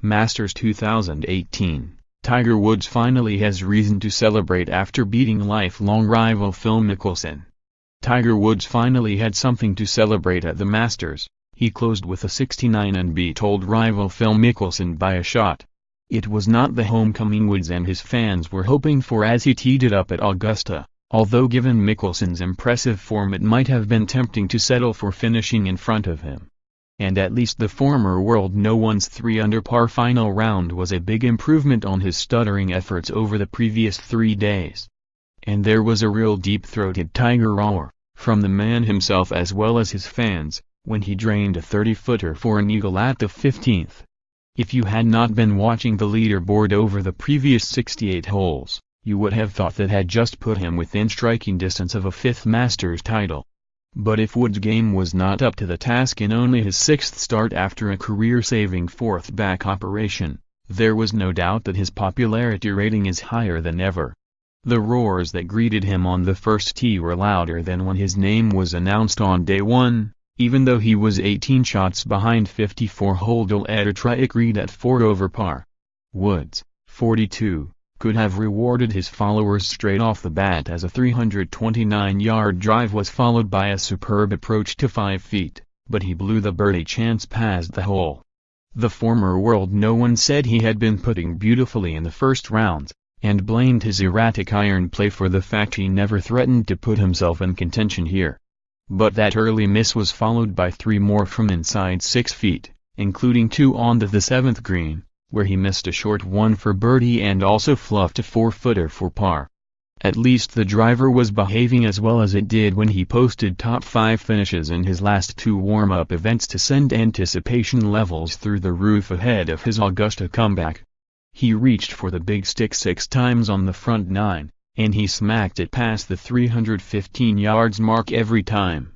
Masters 2018, Tiger Woods finally has reason to celebrate after beating lifelong rival Phil Mickelson. Tiger Woods finally had something to celebrate at the Masters. He closed with a 69 and beat old rival Phil Mickelson by a shot. It was not the homecoming Woods and his fans were hoping for as he teed it up at Augusta, although given Mickelson's impressive form it might have been tempting to settle for finishing in front of him. And at least the former world no one's 3-under par final round was a big improvement on his stuttering efforts over the previous 3 days. And there was a real deep-throated Tiger roar, from the man himself as well as his fans, when he drained a 30-footer for an eagle at the 15th. If you had not been watching the leaderboard over the previous 68 holes, you would have thought that had just put him within striking distance of a 5th Masters title. But if Woods' game was not up to the task in only his 6th start after a career-saving 4th back operation, there was no doubt that his popularity rating is higher than ever. The roars that greeted him on the first tee were louder than when his name was announced on day 1, even though he was 18 shots behind 54-hole Ed Trick Reed at 4 over par. Woods, 42, could have rewarded his followers straight off the bat as a 329-yard drive was followed by a superb approach to 5 feet, but he blew the birdie chance past the hole. The former world no one said he had been putting beautifully in the first rounds, and blamed his erratic iron play for the fact he never threatened to put himself in contention here. But that early miss was followed by 3 more from inside 6 feet, including 2 on the 7th green, where he missed a short one for birdie and also fluffed a 4-footer for par. At least the driver was behaving as well as it did when he posted top 5 finishes in his last 2 warm-up events to send anticipation levels through the roof ahead of his Augusta comeback. He reached for the big stick 6 times on the front 9, and he smacked it past the 315 yards mark every time.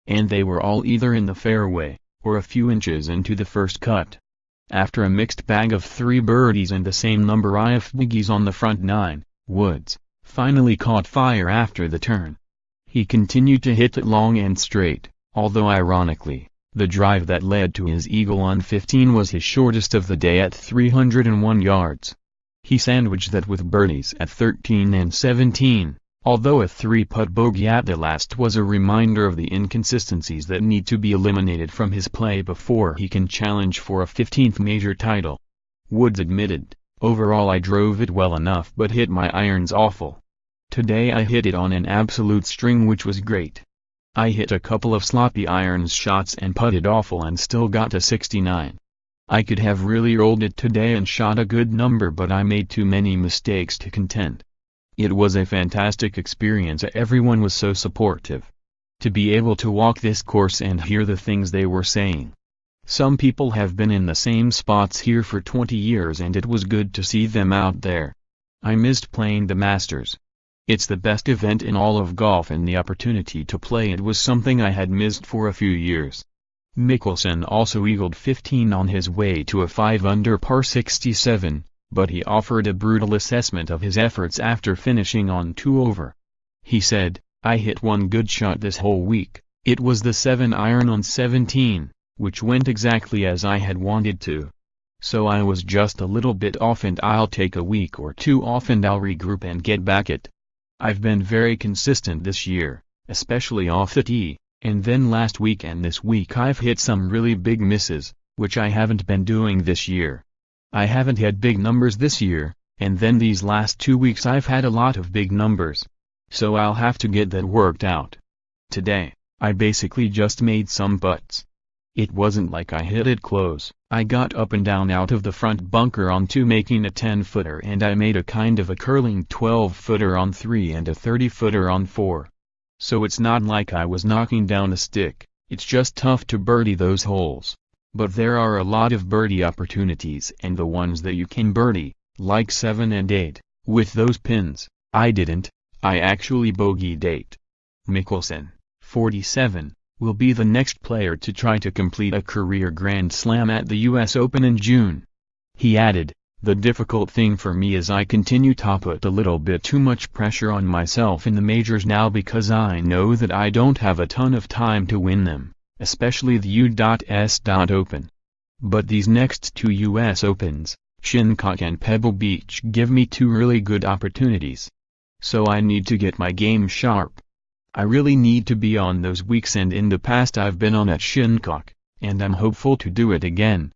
And they were all either in the fairway, or a few inches into the first cut. After a mixed bag of 3 birdies and the same number of bogeys on the front 9, Woods finally caught fire after the turn. He continued to hit it long and straight, although ironically, the drive that led to his eagle on 15 was his shortest of the day at 301 yards. He sandwiched that with birdies at 13 and 17, although a 3-putt bogey at the last was a reminder of the inconsistencies that need to be eliminated from his play before he can challenge for a 15th major title. Woods admitted, "Overall I drove it well enough but hit my irons awful. Today I hit it on an absolute string which was great. I hit a couple of sloppy irons shots and putted awful and still got a 69. I could have really rolled it today and shot a good number but I made too many mistakes to contend. It was a fantastic experience. Everyone was so supportive. To be able to walk this course and hear the things they were saying. Some people have been in the same spots here for 20 years and it was good to see them out there. I missed playing the Masters. It's the best event in all of golf and the opportunity to play it was something I had missed for a few years." Mickelson also eagled 15 on his way to a 5-under par 67, but he offered a brutal assessment of his efforts after finishing on 2 over. He said, "I hit one good shot this whole week, it was the 7-iron on 17, which went exactly as I had wanted to. So I was just a little bit off and I'll take a week or 2 off and I'll regroup and get back it. I've been very consistent this year, especially off the tee, and then last week and this week I've hit some really big misses, which I haven't been doing this year. I haven't had big numbers this year, and then these last 2 weeks I've had a lot of big numbers. So I'll have to get that worked out. Today, I basically just made some putts. It wasn't like I hit it close. I got up and down out of the front bunker on 2 making a 10-footer and I made a kind of a curling 12-footer on 3 and a 30-footer on 4. So it's not like I was knocking down a stick, it's just tough to birdie those holes. But there are a lot of birdie opportunities and the ones that you can birdie, like 7 and 8, with those pins, I didn't, I actually bogeyed 8. Mickelson, 47, will be the next player to try to complete a career Grand Slam at the US Open in June. He added, "The difficult thing for me is I continue to put a little bit too much pressure on myself in the majors now because I know that I don't have a ton of time to win them, especially the U.S. Open. But these next two US Opens, Shinnecock and Pebble Beach, give me two really good opportunities. So I need to get my game sharp. I really need to be on those weeks, and in the past I've been on at Shinnecock, and I'm hopeful to do it again.